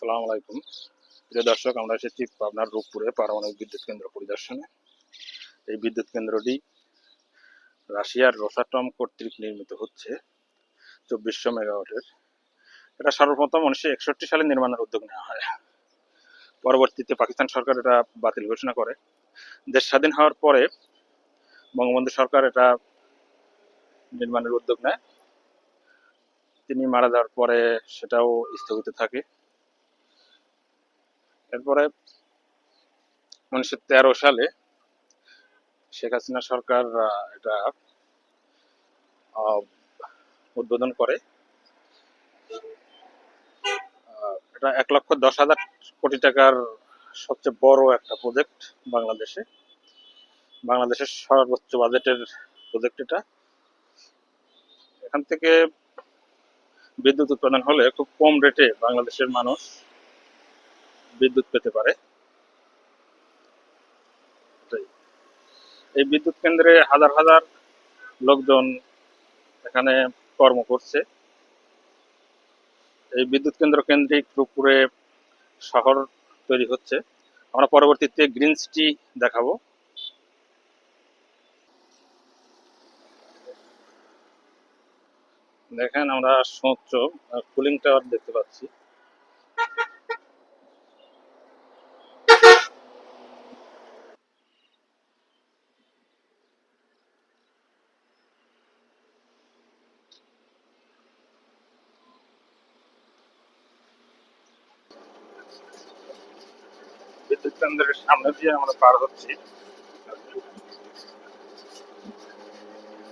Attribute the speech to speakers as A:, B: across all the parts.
A: আসসালামু আলাইকুম প্রিয় দর্শক, আমরা এসেছি পাবনার রূপপুরে পারমাণবিক বিদ্যুৎ কেন্দ্র পরিদর্শনে। এই বিদ্যুৎ কেন্দ্রটি রাশিয়ার রোসাটম কর্তৃক নির্মিত হচ্ছে 2400 মেগাওয়াটের। এটা সর্বপ্রথম 1961 সালে নির্মাণের উদ্যোগ নেওয়া হয়। পরবর্তীতে পাকিস্তান সরকার এটা বাতিল ঘোষণা করে। দেশ স্বাধীন হওয়ার পরে বঙ্গবন্ধু সরকার এটা নির্মাণের উদ্যোগ নেয়। তিনি মারা যাওয়ার পরে সেটাও স্থগিত থাকে। এরপরে 1913 সালে শেখ হাসিনা সরকার এটা উদ্বোধন করে। এটা 1,10,000 কোটি টাকার সবচেয়ে বড় একটা প্রজেক্ট বাংলাদেশের সর্বোচ্চ বাজেটের প্রজেক্ট এটা। এখান থেকে বিদ্যুৎ উৎপাদন হলে খুব কম রেটে বাংলাদেশের মানুষ বিদ্যুৎ পেতে পারে। এই বিদ্যুৎ কেন্দ্রে হাজার হাজার লোকজন এখানে কর্ম করছে। এই বিদ্যুৎ কেন্দ্র কেন্দ্রিক রূপপুরে শহর তৈরি হচ্ছে। আমরা পরবর্তীতে গ্রিন সিটি দেখাবো। দেখেন, আমরা সমুদ্র কুলিং টাওয়ার দেখতে পাচ্ছি। বিদ্যুৎ কেন্দ্রের সামনে দিয়ে আমরা পার হচ্ছি।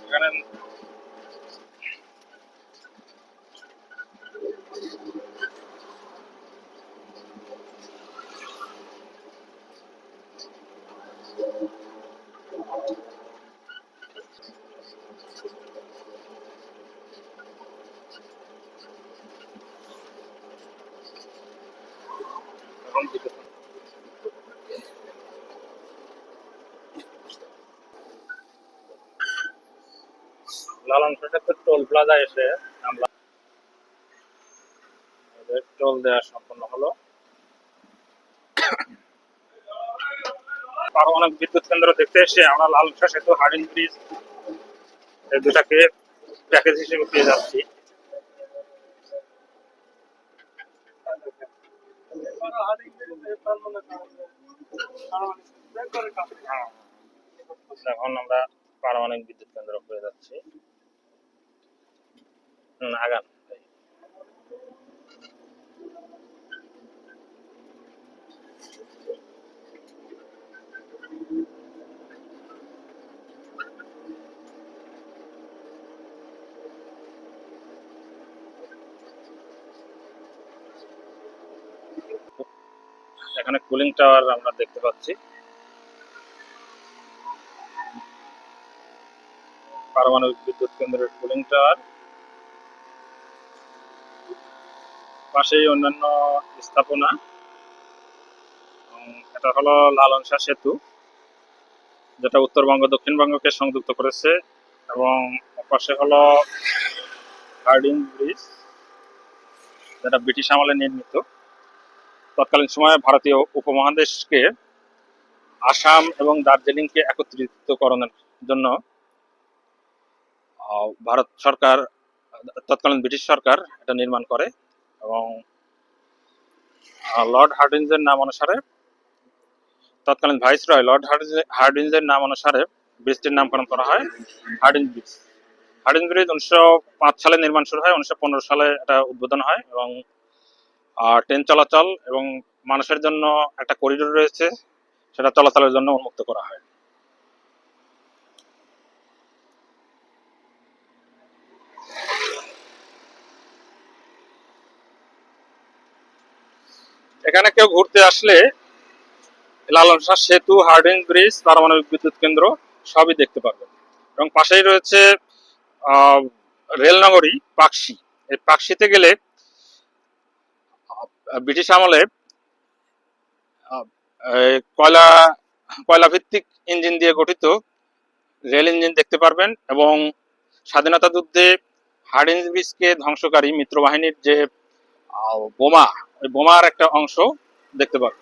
A: এখানে লালন শাহের টোল প্লাজা এসে আমরা টোল দেওয়া সম্পন্ন হলো। পারমাণবিক বিদ্যুৎ কেন্দ্র দেখতে এসে আমরা লালন শাহ সেতু, হার্ডিঞ্জ ব্রিজ এই দুটাকে প্যাকেজ হিসেবে পেয়ে যাচ্ছি। এখন আমরা পারমাণবিক বিদ্যুৎ কেন্দ্র পেয়ে যাচ্ছি। আগান। এখানে কুলিং টাওয়ার আমরা দেখতে পাচ্ছি। পারমাণবিক বিদ্যুৎ কেন্দ্রের কুলিং টাওয়ার, পাশেই অন্যান্য স্থাপনা। এটা হলো লালন শাহ সেতু, যেটা উত্তরবঙ্গ দক্ষিণবঙ্গকে সংযুক্ত করেছে, এবং পাশে হলো হার্ডিঞ্জ ব্রিজ, যেটা ব্রিটিশ আমলে নির্মিত। তৎকালীন সময়ে ভারতীয় উপমহাদেশকে আসাম এবং দার্জিলিংকে একত্রিতকরণের জন্য ভারত সরকার, তৎকালীন ব্রিটিশ সরকার এটা নির্মাণ করে, এবং লর্ড হার্ডিঞ্জের নাম অনুসারে, তৎকালীন ভাইসরয় লর্ড হার্ডিঞ্জের নাম অনুসারে ব্রিজটির নামকরণ করা হয় হার্ডিঞ্জ ব্রিজ। হার্ডিঞ্জ ব্রিজ 1905 সালে নির্মাণ শুরু হয়, 1915 সালে এটা উদ্বোধন হয়, এবং ট্রেন চলাচল এবং মানুষের জন্য একটা করিডোর রয়েছে, সেটা চলাচলের জন্য উন্মুক্ত করা হয়। এখানে কেউ ঘুরতে আসলে লালন শাহ সেতু, হার্ডিঞ্জ ব্রিজ, পারমাণবিক বিদ্যুৎ কেন্দ্র সবই দেখতে পারবেন। এবং পাশেই রয়েছে রেলনগরী পাকশি। এই পাকশিতে গেলে ব্রিটিশ আমলে কয়লা কয়লা ভিত্তিক ইঞ্জিন দিয়ে গঠিত রেল ইঞ্জিন দেখতে পারবেন, এবং স্বাধীনতা যুদ্ধে হার্ডিঞ্জ ব্রিজকে ধ্বংসকারী মিত্রবাহিনীর যে বোমা ওই বোমার একটা অংশ দেখতে পারো।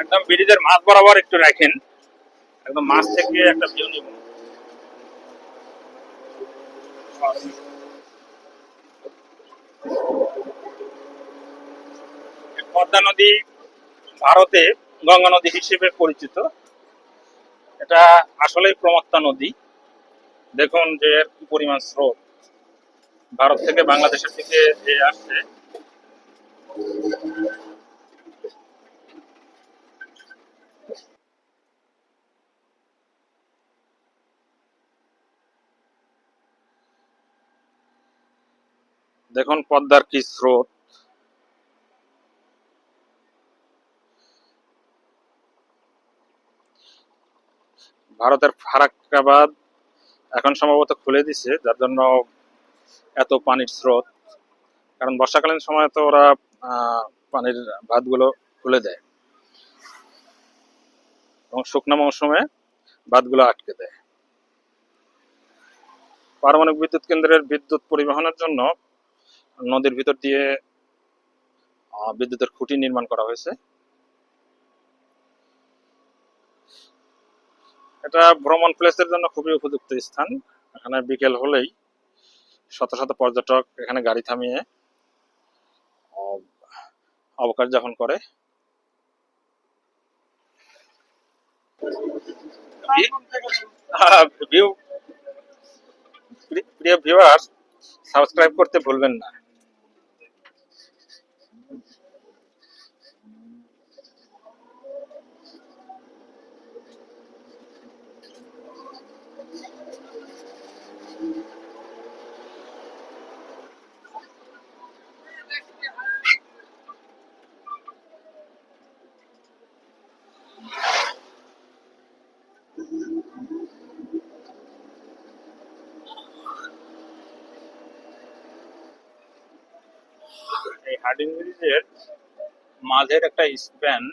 A: একদম ব্রিজের মাঝ বরাবর একটু রাখেন, একদম মাছ থেকে একটা ভিউ নিব। পদ্মা নদী ভারতে গঙ্গা নদী হিসেবে পরিচিত। এটা আসলেই প্রমত্তা নদী। দেখুন যে এর কি পরিমাণ স্রোত ভারত থেকে বাংলাদেশের দিকে যে আসছে। দেখুন পদ্মার কি স্রোত। ভারতের ফারাক্কা বাঁধ এখন সম্ভবত খুলে দিছে, যার জন্য এত পানির স্রোত। কারণ বর্ষাকালীন সময় তো ওরা পানির বাঁধগুলো খুলে দেয় এবং শুকনো মৌসুমে বাঁধগুলো আটকে দেয়। পারমাণবিক বিদ্যুৎ কেন্দ্রের বিদ্যুৎ পরিবহনের জন্য নদীর ভিতর দিয়ে বিদ্যুতের খুঁটি নির্মাণ করা হয়েছে। এটা ভ্রমণ প্লেসের জন্য খুবই উপযুক্ত স্থান। এখানে বিকেল হলেই শত শত পর্যটক এখানে গাড়ি থামিয়ে অবকাশ যাপন করে। ভিউ, প্রিয় ভিউয়ার্স, সাবস্ক্রাইব করতে ভুলবেন না। এই হার্ডিং ব্রিজের মাঝের একটা স্প্যান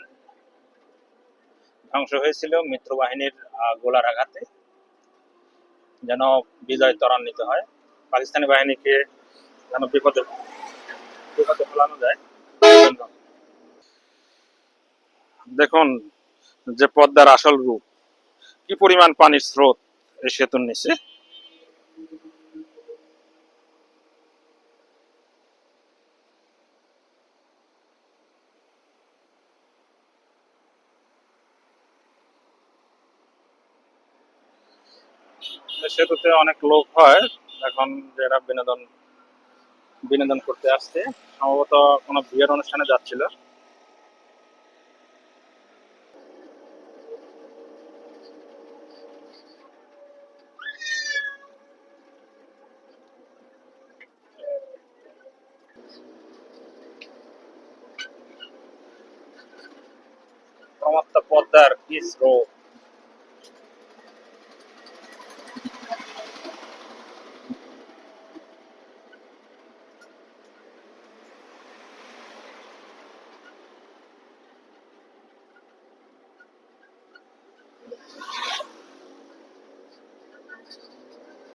A: ধ্বংস হয়েছিল মিত্রবাহিনীর গোলার আঘাতে, যেন বিজয় ত্বরান্বিত হয়, পাকিস্তানি বাহিনীকে যেন বিপদে বিপদে ফেলানো যায়। দেখুন যে পদ্মার আসল রূপ, কি পরিমাণ পানির স্রোত এই সেতুর নিচে। সেতুতে অনেক লোক হয় এখন, যারা বিনোদন বিনোদন করতে আসছে, সম্ভবত কোনো বিয়ের অনুষ্ঠানে যাচ্ছিল। প্রমত্তা পদ্মার কি স্রোত।